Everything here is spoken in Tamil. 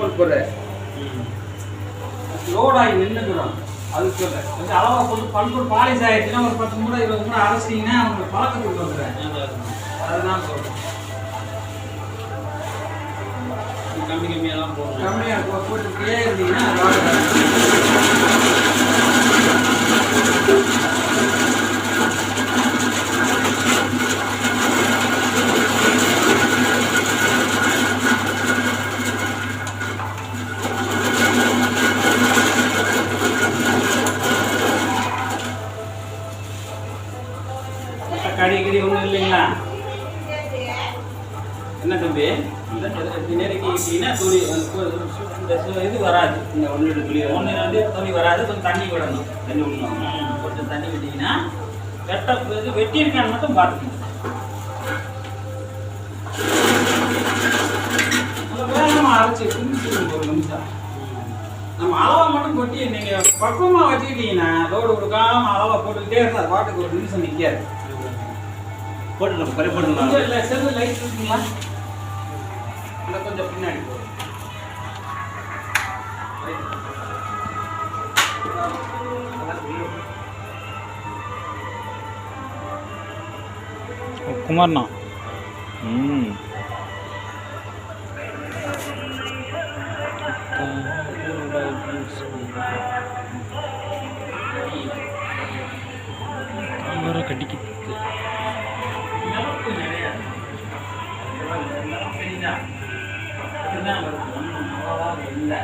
போடுற லோடாகி நின்றுக்கிறோம். அது சொல்ல கொஞ்சம் அளவாக போட்டு பல்பொரு பாலிஷ் ஆகிடுச்சுன்னா ஒரு 10 மூட 20 மூட அரைச்சிட்டிங்கன்னா அவங்களுக்கு பழக்கத்துக்கு வந்துடுறேன். அதுதான் சொல்கிறேன். கம்மியாக போட்டு கம்மியாக போட்டுக்கிட்டே இருந்தீங்கன்னா கடி ஒன்றும் இல்லைங்களா? என்ன தம்பி நெருக்கிட்டீங்கன்னா துளி இது வராது. இந்த ஒன்று துளி வராது. கொஞ்சம் தண்ணி விடணும். தண்ணி விடணும். கொஞ்சம் தண்ணி விட்டீங்கன்னா வெட்டியிருக்கான்னு மட்டும் பார்த்துக்கணும். வேகமாக அரைச்சி குடிச்சுக்கணும். ஒரு நிமிஷம் நம்ம அளவா மட்டும் கொட்டி நீங்கள் பக்குவமாக வச்சுக்கிட்டீங்கன்னா லோடு கொடுக்காம அளவா போட்டுக்கிட்டே இருந்தால் பாட்டுக்கு ஒரு நிமிஷம் நிற்காது. போட்டுடலாம். கரை போட்டுடலாம். இல்லை செல்லு லைட் இருக்குங்களா? இல்லை கொஞ்சம் பின்னாடி போடும். குமார்ண்ணா கட்டிக்கு இல்லை